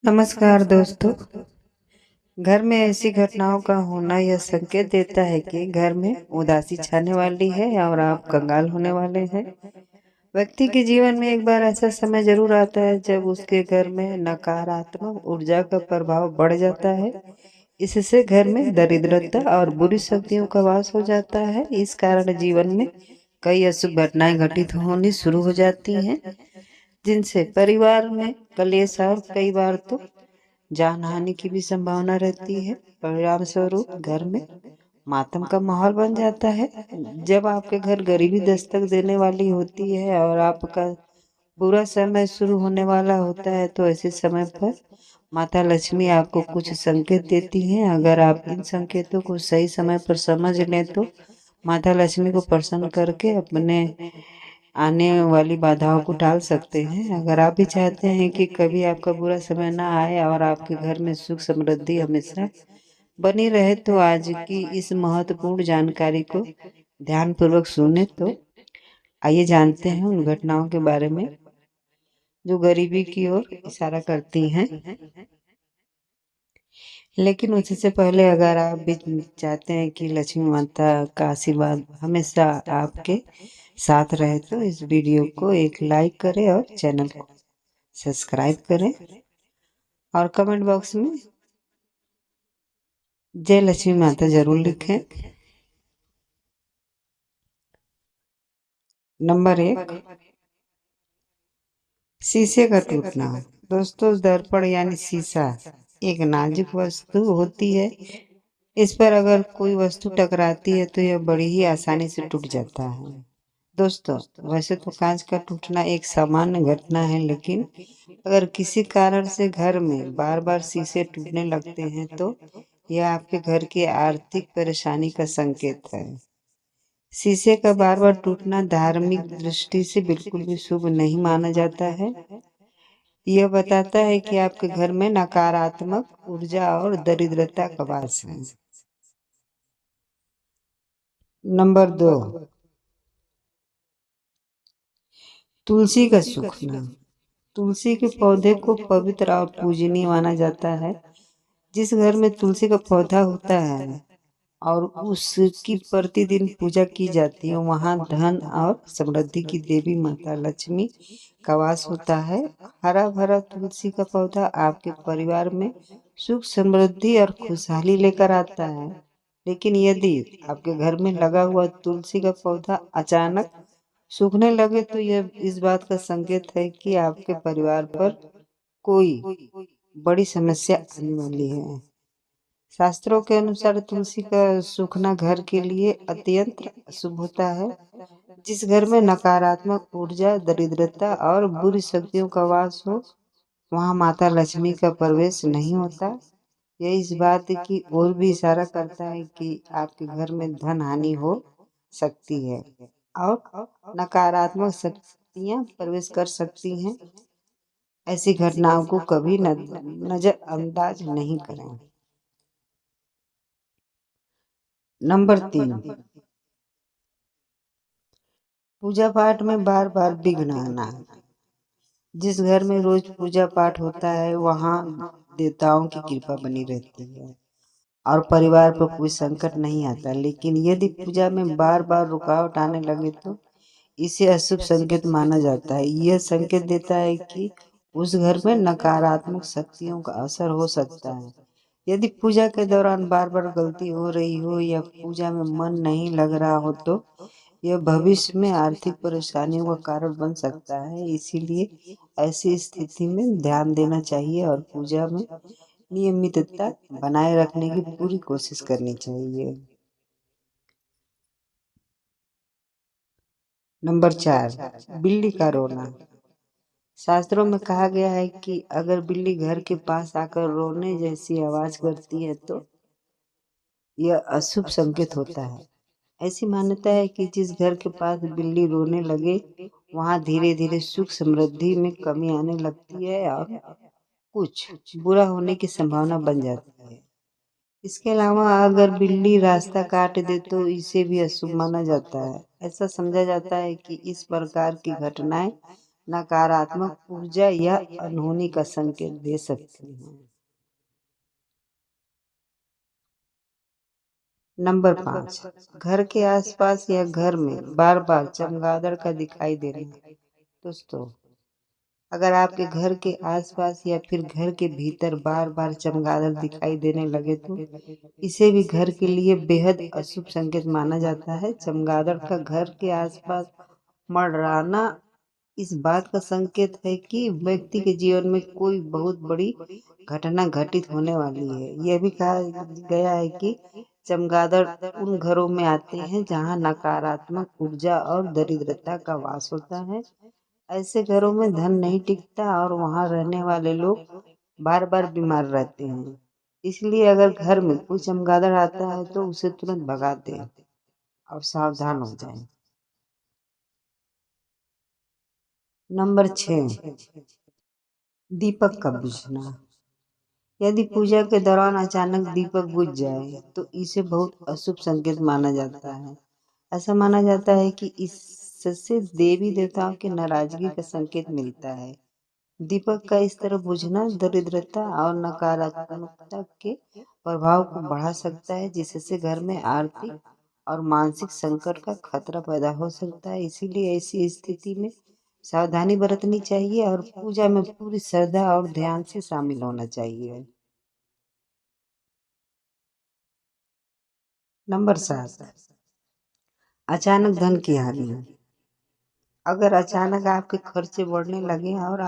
नमस्कार दोस्तों। घर में ऐसी घटनाओं का होना यह संकेत देता है कि घर में उदासी छाने वाली है और आप कंगाल होने वाले हैं। व्यक्ति के जीवन में एक बार ऐसा समय जरूर आता है जब उसके घर में नकारात्मक ऊर्जा का प्रभाव बढ़ जाता है। इससे घर में दरिद्रता और बुरी शक्तियों का वास हो जाता है। इस कारण जीवन में कई अशुभ घटनाएं घटित होनी शुरू हो जाती हैं, जिनसे परिवार में कलेश और कई बार तो जान हानि की भी संभावना रहती है। परिणाम स्वरूप घर में मातम का माहौल बन जाता है। जब आपके घर गरीबी दस्तक देने वाली होती है और आपका बुरा समय शुरू होने वाला होता है, तो ऐसे समय पर माता लक्ष्मी आपको कुछ संकेत देती हैं। अगर आप इन संकेतों को सही समय पर समझ लें तो माता लक्ष्मी को प्रसन्न करके अपने आने वाली बाधाओं को टाल सकते हैं। अगर आप भी चाहते हैं कि कभी आपका बुरा समय ना आए और आपके घर में सुख समृद्धि हमेशा बनी रहे, तो आज की इस महत्वपूर्ण जानकारी को ध्यान पूर्वक सुने। तो आइए जानते हैं उन घटनाओं के बारे में जो गरीबी की ओर इशारा करती हैं। लेकिन उससे पहले अगर आप भी चाहते हैं कि लक्ष्मी माता का आशीर्वाद हमेशा आपके साथ रहे, तो इस वीडियो को एक लाइक करें और चैनल को सब्सक्राइब करें और कमेंट बॉक्स में जय लक्ष्मी माता जरूर लिखें। नंबर 1, शीशे का टूटना। दोस्तों, दर्पण यानी शीशा एक नाजुक वस्तु होती है। इस पर अगर कोई वस्तु टकराती है तो यह बड़ी ही आसानी से टूट जाता है। दोस्तों, वैसे तो कांच का टूटना एक सामान्य घटना है, लेकिन अगर किसी कारण से घर में बार बार शीशे टूटने लगते हैं तो यह आपके घर की आर्थिक परेशानी का संकेत है। शीशे का बार बार टूटना धार्मिक दृष्टि से बिल्कुल भी शुभ नहीं माना जाता है। यह बताता है कि आपके घर में नकारात्मक ऊर्जा और दरिद्रता का वास है। नंबर 2, तुलसी का सूखना। तुलसी के पौधे को पवित्र और पूजनीय माना जाता है। जिस घर में तुलसी का पौधा होता है और उसकी प्रतिदिन पूजा की जाती है, वहाँ धन और समृद्धि की देवी माता लक्ष्मी का वास होता है। हरा भरा तुलसी का पौधा आपके परिवार में सुख समृद्धि और खुशहाली लेकर आता है। लेकिन यदि आपके घर में लगा हुआ तुलसी का पौधा अचानक सूखने लगे, तो यह इस बात का संकेत है कि आपके परिवार पर कोई बड़ी समस्या आने वाली है। शास्त्रों के अनुसार तुलसी का सूखना घर के लिए अत्यंत अशुभ होता है। जिस घर में नकारात्मक ऊर्जा, दरिद्रता और बुरी शक्तियों का वास हो, वहाँ माता लक्ष्मी का प्रवेश नहीं होता। यह इस बात की ओर भी इशारा करता है कि आपके घर में धन हानि हो सकती है और नकारात्मक शक्तियाँ प्रवेश कर सकती हैं। ऐसी घटनाओं को कभी नजरअंदाज नहीं करें। नंबर 3, पूजा पाठ में बार बार विघ्न आना। जिस घर में रोज पूजा पाठ होता है, वहाँ देवताओं की कृपा बनी रहती है और परिवार पर कोई संकट नहीं आता। लेकिन यदि पूजा में बार बार रुकावट आने लगे तो इसे अशुभ संकेत माना जाता है। यह संकेत देता है कि उस घर में नकारात्मक शक्तियों का असर हो सकता है। यदि पूजा के दौरान बार बार गलती हो रही हो या पूजा में मन नहीं लग रहा हो, तो यह भविष्य में आर्थिक परेशानियों का कारण बन सकता है। इसीलिए ऐसी स्थिति में ध्यान देना चाहिए और पूजा में नियमितता बनाए रखने की पूरी कोशिश करनी चाहिए। नंबर 4, बिल्ली का रोना। शास्त्रों में कहा गया है कि अगर बिल्ली घर के पास आकर रोने जैसी आवाज करती है तो यह अशुभ संकेत होता है। ऐसी मान्यता है कि जिस घर के पास बिल्ली रोने लगे, वहां धीरे धीरे सुख समृद्धि में कमी आने लगती है और कुछ बुरा होने की संभावना बन जाती है। इसके अलावा अगर बिल्ली रास्ता काट दे तो इसे भी अशुभ माना जाता है। ऐसा समझा जाता है कि इस प्रकार की घटनाएं नकारात्मक ऊर्जा या अनहोनी का संकेत दे सकती हैं। नंबर 5, घर के आसपास या घर में बार बार चमगादड़ का दिखाई देना। दोस्तों, अगर आपके घर के आसपास या फिर घर के भीतर बार बार चमगादड़ दिखाई देने लगे तो इसे भी घर के लिए बेहद अशुभ संकेत माना जाता है। चमगादड़ का घर के आसपास मंडराना इस बात का संकेत है कि व्यक्ति के जीवन में कोई बहुत बड़ी घटना घटित होने वाली है। यह भी कहा गया है कि चमगादड़ उन घरों में आते हैं जहां नकारात्मक ऊर्जा और दरिद्रता का वास होता है। ऐसे घरों में धन नहीं टिकता और वहां रहने वाले लोग बार बार बीमार रहते हैं। इसलिए अगर घर में कोई चमगादड़ आता है तो उसे तुरंत भगा दें और सावधान हो जाएं। नंबर 6, दीपक का बुझना। यदि पूजा के दौरान अचानक दीपक बुझ जाए तो इसे बहुत अशुभ संकेत माना जाता है। ऐसा माना जाता है कि इससे देवी देवताओं की नाराजगी का संकेत मिलता है। दीपक का इस तरह बुझना दरिद्रता और नकारात्मकता के प्रभाव को बढ़ा सकता है, जिससे घर में आर्थिक और मानसिक संकट का खतरा पैदा हो सकता है। इसीलिए ऐसी स्थिति में सावधानी बरतनी चाहिए और पूजा में पूरी श्रद्धा और ध्यान से शामिल होना चाहिए। नंबर 7, अचानक धन की हानि। अगर अचानक आपके खर्चे बढ़ने लगे और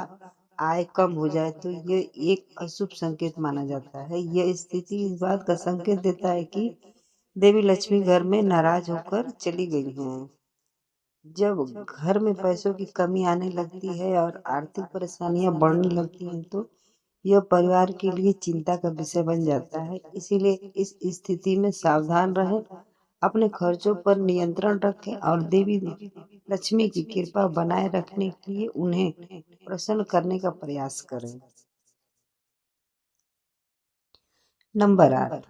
आय कम हो जाए तो ये एक अशुभ संकेत माना जाता है। यह स्थिति इस बात का संकेत देता है कि देवी लक्ष्मी घर में नाराज होकर चली गई हैं। जब घर में पैसों की कमी आने लगती है और आर्थिक परेशानियां बढ़ने लगती हैं तो यह परिवार के लिए चिंता का विषय बन जाता है। इसीलिए इस स्थिति में सावधान रहें, अपने खर्चों पर नियंत्रण रखें और देवी लक्ष्मी की कृपा बनाए रखने के लिए उन्हें प्रसन्न करने का प्रयास करें। नंबर 8,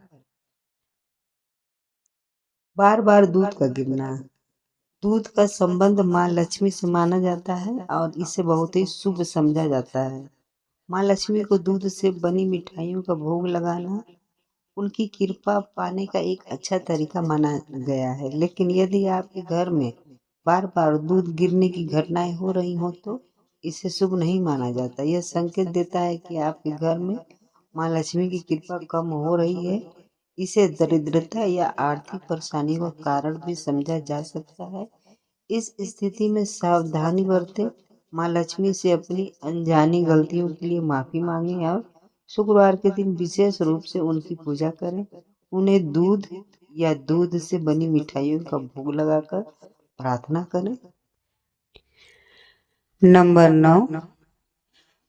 बार बार दूध का गिरना। दूध का संबंध माँ लक्ष्मी से माना जाता है और इसे बहुत ही शुभ समझा जाता है। माँ लक्ष्मी को दूध से बनी मिठाइयों का भोग लगाना उनकी कृपा पाने का एक अच्छा तरीका माना गया है। लेकिन यदि आपके घर में बार बार दूध गिरने की घटनाएं हो रही हो तो इसे शुभ नहीं माना जाता। यह संकेत देता है कि आपके घर में माँ लक्ष्मी की कृपा कम हो रही है। इसे दरिद्रता या आर्थिक परेशानी का कारण भी समझा जा सकता है। इस स्थिति में सावधानी बरतें, माँ लक्ष्मी से अपनी अनजानी गलतियों के लिए माफी मांगें और शुक्रवार के दिन विशेष रूप से उनकी पूजा करें। उन्हें दूध या दूध से बनी मिठाइयों का भोग लगाकर प्रार्थना करें। नंबर 9,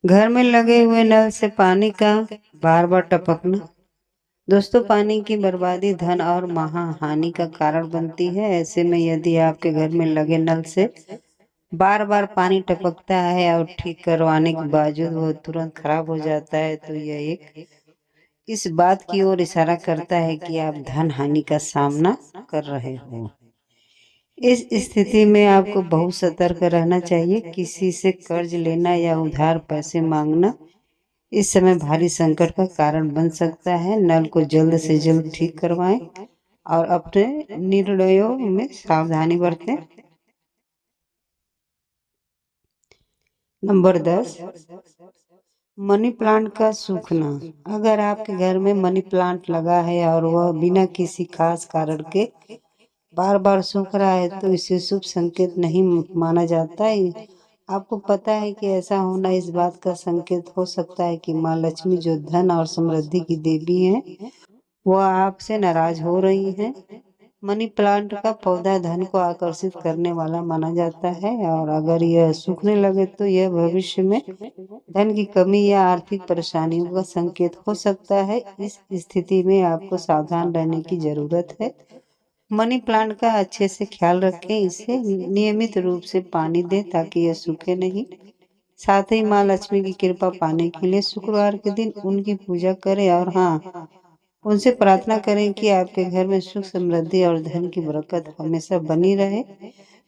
घर में लगे हुए नल से पानी का बार बार टपकना। दोस्तों, पानी की बर्बादी धन और महाहानि का कारण बनती है। ऐसे में यदि आपके घर में लगे नल से बार बार पानी टपकता है और ठीक करवाने के बावजूद वो तुरंत खराब हो जाता है तो यह एक इस बात की ओर इशारा करता है कि आप धन हानि का सामना कर रहे हो। इस स्थिति में आपको बहुत सतर्क रहना चाहिए। किसी से कर्ज लेना या उधार पैसे मांगना इस समय भारी संकट का कारण बन सकता है। नल को जल्द से जल्द ठीक करवाएं और अपने निर्णयों में सावधानी बरतें। नंबर 10, मनी प्लांट का सूखना। अगर आपके घर में मनी प्लांट लगा है और वह बिना किसी खास कारण के बार बार सूख रहा है तो इसे शुभ संकेत नहीं माना जाता है। आपको पता है कि ऐसा होना इस बात का संकेत हो सकता है कि माँ लक्ष्मी, जो धन और समृद्धि की देवी हैं, वह आपसे नाराज हो रही हैं। मनी प्लांट का पौधा धन को आकर्षित करने वाला माना जाता है और अगर यह सूखने लगे तो यह भविष्य में धन की कमी या आर्थिक परेशानियों का संकेत हो सकता है। इस स्थिति में आपको सावधान रहने की जरूरत है। मनी प्लांट का अच्छे से ख्याल रखें, इसे नियमित रूप से पानी दें ताकि यह सूखे नहीं। साथ ही माँ लक्ष्मी की कृपा पाने के लिए शुक्रवार के दिन उनकी पूजा करें और हाँ, उनसे प्रार्थना करें कि आपके घर में सुख, समृद्धि और धन की बरकत हमेशा बनी रहे।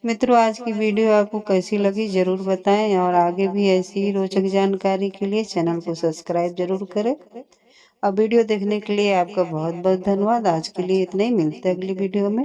मित्रों, आज की वीडियो आपको कैसी लगी ज़रूर बताएं और आगे भी ऐसी ही रोचक जानकारी के लिए चैनल को सब्सक्राइब ज़रूर करें। अब वीडियो देखने के लिए आपका बहुत बहुत धन्यवाद। आज के लिए इतना ही, मिलते हैं अगली वीडियो में।